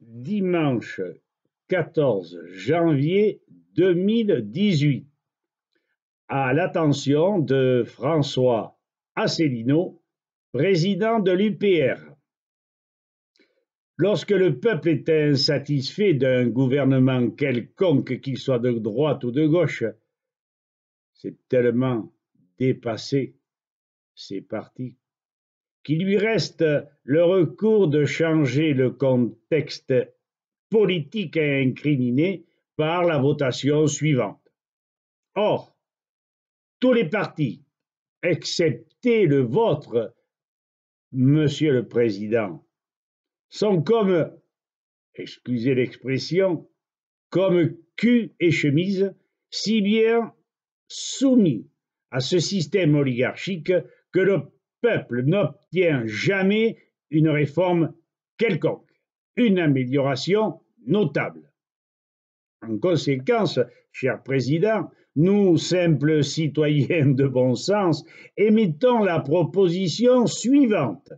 dimanche 14 janvier 2018, à l'attention de François Asselineau, président de l'UPR. Lorsque le peuple est insatisfait d'un gouvernement quelconque, qu'il soit de droite ou de gauche, c'est tellement dépassé ces partis qu'il lui reste le recours de changer le contexte politique à incriminer par la votation suivante. Or, tous les partis, excepté le vôtre, Monsieur le Président, sont comme, excusez l'expression, comme cul et chemise, si bien soumis à ce système oligarchique que le peuple n'obtient jamais une réforme quelconque, une amélioration notable. En conséquence, cher Président, nous, simples citoyens de bon sens, émettons la proposition suivante.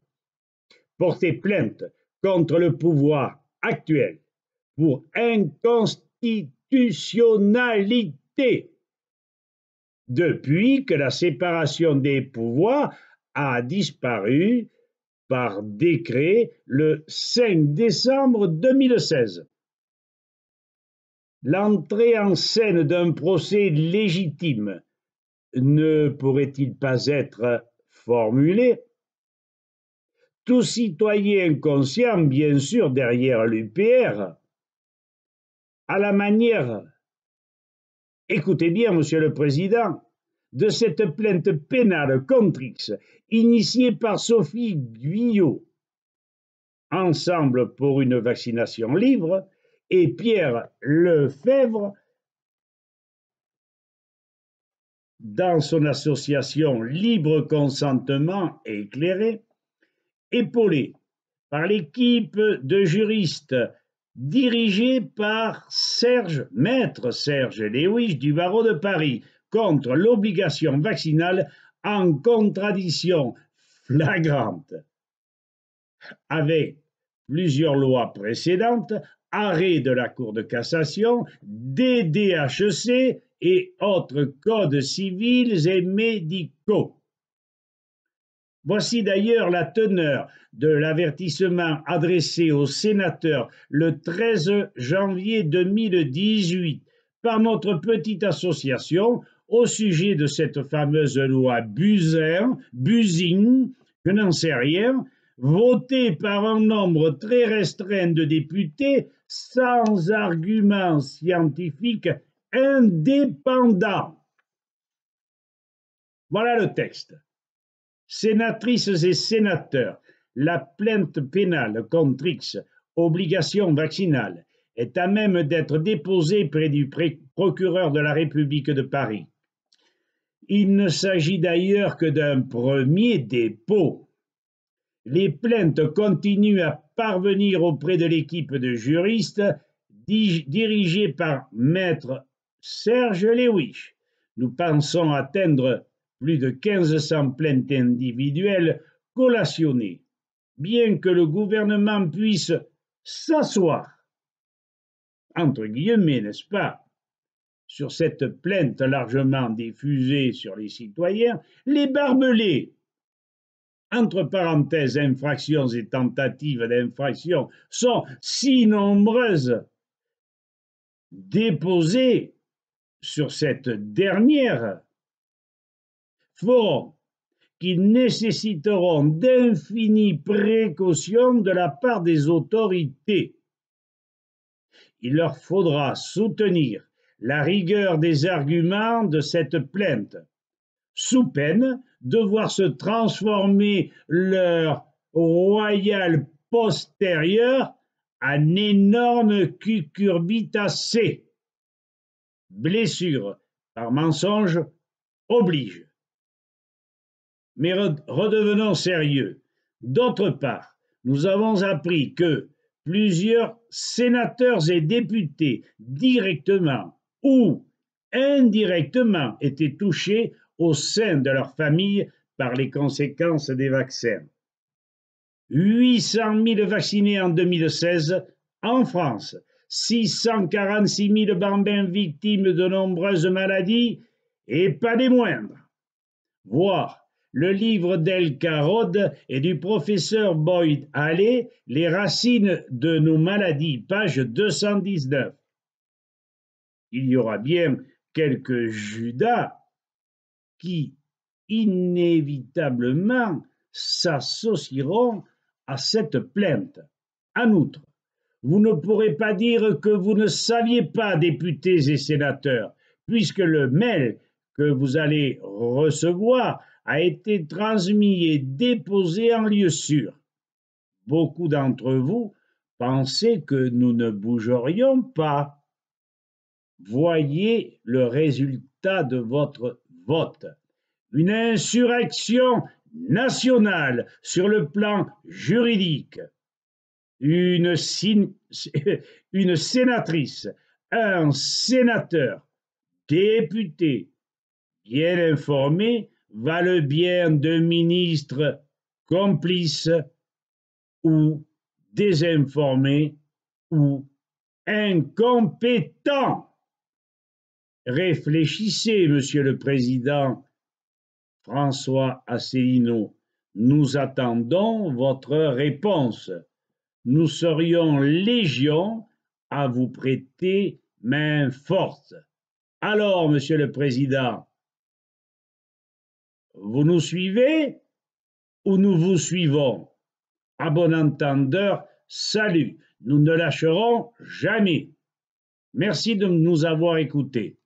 Porter plainte contre le pouvoir actuel pour inconstitutionnalité depuis que la séparation des pouvoirs a disparu par décret le 5 décembre 2016. L'entrée en scène d'un procès légitime ne pourrait-il pas être formulée? Tout citoyen conscient, bien sûr, derrière l'UPR, à la manière, écoutez bien, Monsieur le Président, de cette plainte pénale contre X, initiée par Sophie Guyot, Ensemble pour une vaccination libre, et Pierre Lefebvre, dans son association Libre Consentement Éclairé, épaulé par l'équipe de juristes dirigée par Maître Serge Lewis du barreau de Paris contre l'obligation vaccinale en contradiction flagrante avec plusieurs lois précédentes, arrêts de la Cour de cassation, DDHC et autres codes civils et médicaux. Voici d'ailleurs la teneur de l'avertissement adressé aux sénateurs le 13 janvier 2018 par notre petite association au sujet de cette fameuse loi Buzyn, je n'en sais rien, votée par un nombre très restreint de députés sans arguments scientifiques indépendants. Voilà le texte. Sénatrices et sénateurs, la plainte pénale contre X, obligation vaccinale, est à même d'être déposée près du procureur de la République de Paris. Il ne s'agit d'ailleurs que d'un premier dépôt. Les plaintes continuent à parvenir auprès de l'équipe de juristes dirigée par Maître Serge Lewis. Nous pensons atteindre plus de 1500 plaintes individuelles collationnées, bien que le gouvernement puisse s'asseoir, entre guillemets, n'est-ce pas, sur cette plainte largement diffusée sur les citoyens, les barbelés, entre parenthèses, infractions et tentatives d'infraction, sont si nombreuses, déposées sur cette dernière, feront qu'ils nécessiteront d'infinies précautions de la part des autorités. Il leur faudra soutenir la rigueur des arguments de cette plainte, sous peine de voir se transformer leur royal postérieur en énorme cucurbitacée. Blessure par mensonge oblige. Mais redevenons sérieux. D'autre part, nous avons appris que plusieurs sénateurs et députés, directement ou indirectement, étaient touchés au sein de leur famille par les conséquences des vaccins. 800 000 vaccinés en 2016, En France, 646 000 bambins victimes de nombreuses maladies et pas des moindres. Voir le livre d'El Carod et du professeur Boyd Halley, Les racines de nos maladies, page 219. Il y aura bien quelques Judas qui inévitablement s'associeront à cette plainte. En outre, vous ne pourrez pas dire que vous ne saviez pas, députés et sénateurs, puisque le mail que vous allez recevoir a été transmis et déposé en lieu sûr. Beaucoup d'entre vous pensaient que nous ne bougerions pas. Voyez le résultat de votre vote. Une insurrection nationale sur le plan juridique. Une sénatrice, un sénateur, député bien informé valent bien de ministres complices ou désinformés ou incompétents. Réfléchissez, Monsieur le Président François Asselineau. Nous attendons votre réponse. Nous serions légion à vous prêter main forte. Alors, Monsieur le Président, vous nous suivez ou nous vous suivons? À bon entendeur, salut. Nous ne lâcherons jamais. Merci de nous avoir écoutés.